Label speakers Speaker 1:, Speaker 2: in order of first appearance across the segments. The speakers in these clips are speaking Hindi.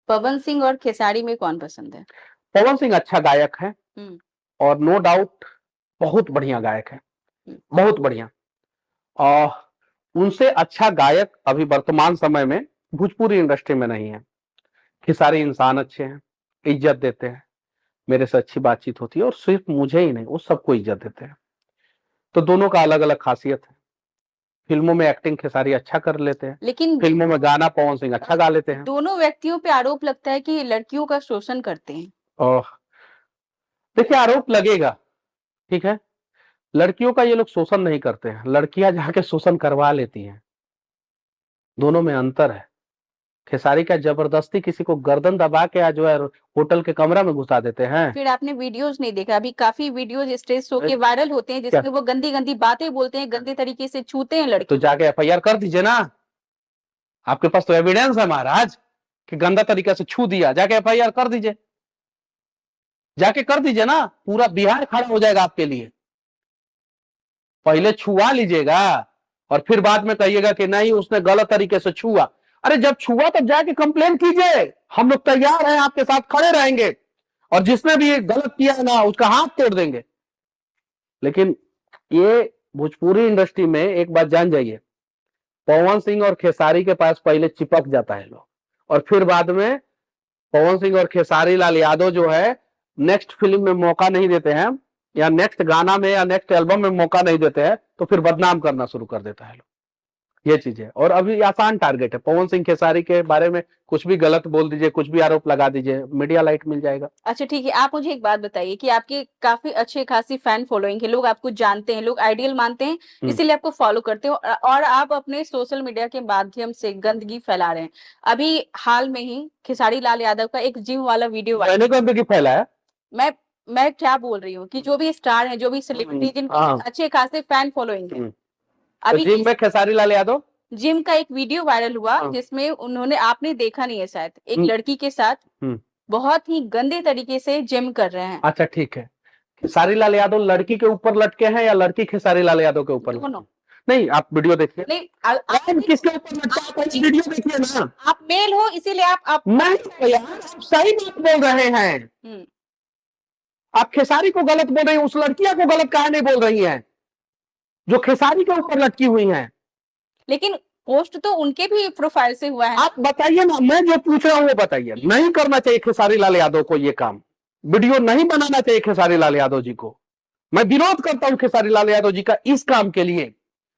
Speaker 1: पवन सिंह और खेसारी में कौन पसंद है?
Speaker 2: पवन सिंह अच्छा गायक है और नो डाउट बहुत बढ़िया गायक है, बहुत बढ़िया। और उनसे अच्छा गायक अभी वर्तमान समय में भोजपुरी इंडस्ट्री में नहीं है। खेसारी इंसान अच्छे हैं, इज्जत देते हैं, मेरे से अच्छी बातचीत होती है और सिर्फ मुझे ही नहीं, वो सबको इज्जत देते हैं। तो दोनों का अलग अलग खासियत है। फिल्मों में एक्टिंग खेसारी अच्छा कर लेते हैं, लेकिन फिल्मों में गाना पवन सिंह अच्छा गा लेते हैं।
Speaker 1: दोनों व्यक्तियों पे आरोप लगता है कि लड़कियों का शोषण करते हैं।
Speaker 2: और देखिए, आरोप लगेगा, ठीक है, लड़कियों का ये लोग शोषण नहीं करते हैं, लड़कियां जाके शोषण करवा लेती हैं। दोनों में अंतर है। खेसारी का जबरदस्ती किसी को गर्दन दबा के जो है होटल के कमरा में घुसा देते हैं।
Speaker 1: फिर आपने वीडियोस नहीं देखा? अभी काफी वीडियोस स्टेज शो के वायरल होते हैं जिसमें वो गंदी गंदी बातें बोलते हैं, गंदे तरीके से छूते हैं लड़के।
Speaker 2: तो जाके एफआईआर कर दीजिए ना, आपके पास तो एविडेंस है महाराज कि गंदा तरीके से छू दिया, जाके एफआईआर कर दीजिए, जाके कर दीजिए ना, पूरा बिहार खड़ा हो जाएगा आपके लिए। पहले छुआ लीजिएगा और फिर बाद में कहिएगा कि नहीं उसने गलत तरीके से छुआ। अरे जब छुआ तब जाके कंप्लेन कीजिए, हम लोग तैयार हैं, आपके साथ खड़े रहेंगे और जिसने भी गलत किया है ना उसका हाथ तोड़ देंगे। लेकिन ये भोजपुरी इंडस्ट्री में एक बात जान जाइए, पवन सिंह और खेसारी के पास पहले चिपक जाता है लोग और फिर बाद में पवन सिंह और खेसारी लाल यादव जो है नेक्स्ट फिल्म में मौका नहीं देते हैं या नेक्स्ट गाना में या नेक्स्ट एल्बम में मौका नहीं देते हैं तो फिर बदनाम करना शुरू कर देता है लोग। ये चीज है। और अभी आसान टारगेट है, पवन सिंह खेसारी के बारे में कुछ भी गलत बोल दीजिए, कुछ भी आरोप लगा दीजिए, मीडिया लाइट मिल जाएगा।
Speaker 1: अच्छा ठीक है, आप मुझे एक बात बताइए कि आपके काफी अच्छे खासी फैन फॉलोइंग है, लोग आपको जानते हैं, लोग आइडियल मानते हैं, इसीलिए आपको फॉलो करते हो और आप अपने सोशल मीडिया के माध्यम से गंदगी फैला रहे हैं। अभी हाल में ही खेसारी लाल यादव का एक जिम वाला वीडियो
Speaker 2: मैंने गंदगी फैलाया?
Speaker 1: मैं क्या बोल रही हूँ कि जो भी स्टार है, जो भी सेलिब्रिटी जिनके अच्छे खासे फैन फॉलोइंग है,
Speaker 2: अभी जिम में खेसारी लाल यादव
Speaker 1: जिम का एक वीडियो वायरल हुआ जिसमें उन्होंने, आपने देखा नहीं है शायद, एक लड़की के साथ बहुत ही गंदे तरीके से जिम कर रहे हैं।
Speaker 2: अच्छा ठीक है, खेसारी लाल यादव लड़की के ऊपर लटके हैं या लड़की खेसारी लाल यादव के ऊपर? नहीं, आप वीडियो देखिए।
Speaker 1: नहीं, आप
Speaker 2: किसके ऊपर लटका है वीडियो देखिए ना।
Speaker 1: आप मेल हो इसीलिए आप
Speaker 2: नहीं यार, आप सही बात बोल रहे हैं। आप खेसारी को गलत बोल रही हैं, उस लड़कियां को गलत काहे नहीं बोल रही हैं जो खेसारी के ऊपर लटकी हुई हैं?
Speaker 1: लेकिन पोस्ट तो उनके भी प्रोफाइल से हुआ है।
Speaker 2: आप बताइए ना, मैं जो पूछ रहा हूँ वो बताइए। नहीं करना चाहिए खेसारी लाल यादव को ये काम, वीडियो नहीं बनाना चाहिए खेसारी लाल यादव जी को। मैं विरोध करता हूँ खेसारी लाल यादव जी का इस काम के लिए।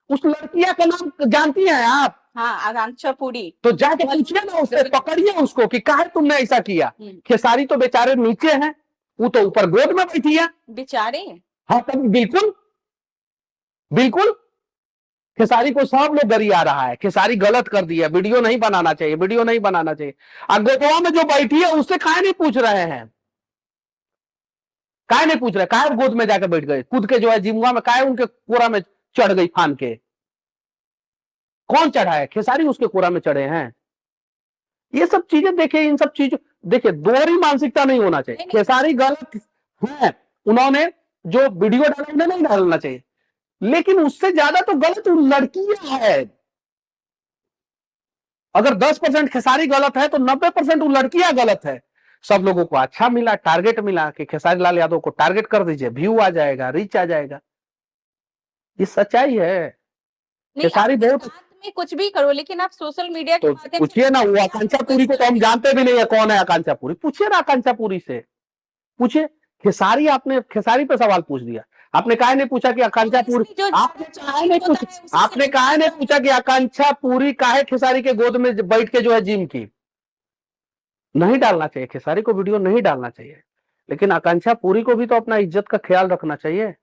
Speaker 2: उस लड़कियां का नाम जानती हैं आप?
Speaker 1: हाँ, आकांक्षा पुरी।
Speaker 2: तो जाके पूछिए ना उससे, पकड़िए उसको कि काहे तुमने ऐसा किया। खेसारी तो बेचारे नीचे हैं, वो तो ऊपर गोद में बैठी है
Speaker 1: बेचारे।
Speaker 2: हाँ तब बिल्कुल बिल्कुल, खेसारी को सब लोग गरिया रहा है, खेसारी गलत कर दिया, वीडियो नहीं बनाना चाहिए, वीडियो नहीं बनाना चाहिए। गोदवा में जो बैठी है उससे काहे नहीं पूछ रहे हैं? काहे नहीं पूछ रहे? काहे गोद में जाकर बैठ गए, कूद के जो है जिमुआ में, काहे उनके कोरा में चढ़ गई फान के? कौन चढ़ा है? खेसारी उसके कोरा में चढ़े हैं। ये सब चीजें देखिए, इन सब चीजों देखिए, दोहरी मानसिकता नहीं होना चाहिए। खेसारी गलत है, उन्होंने जो वीडियो डाला उन्हें नहीं डालना चाहिए, लेकिन उससे ज्यादा तो गलत लड़कियां है। अगर 10% खेसारी गलत है तो 90% वो लड़कियां गलत है। सब लोगों को अच्छा मिला, टारगेट मिला कि खेसारी लाल यादव को टारगेट कर दीजिए, व्यू आ जाएगा, रीच आ जाएगा। ये सच्चाई है। खेसारी बहुत
Speaker 1: में कुछ भी करो, लेकिन आप सोशल मीडिया के
Speaker 2: माध्यम से पूछिए ना, वो आकांक्षा पुरी को तो हम जानते भी नहीं है कौन है आकांक्षा पुरी। पूछिए ना आकांक्षा पुरी से, पूछिए। खेसारी, आपने खेसारी पे सवाल पूछ दिया, आपने काहे नहीं पूछा कि आकांक्षा पुरी, आपने काहे नहीं पूछा कि आकांक्षा पुरी काहे खेसारी के गोद में बैठ के जो है जिम की? नहीं डालना चाहिए, खेसारी को वीडियो नहीं डालना चाहिए, लेकिन आकांक्षा पुरी को भी तो अपना इज्जत का ख्याल रखना चाहिए।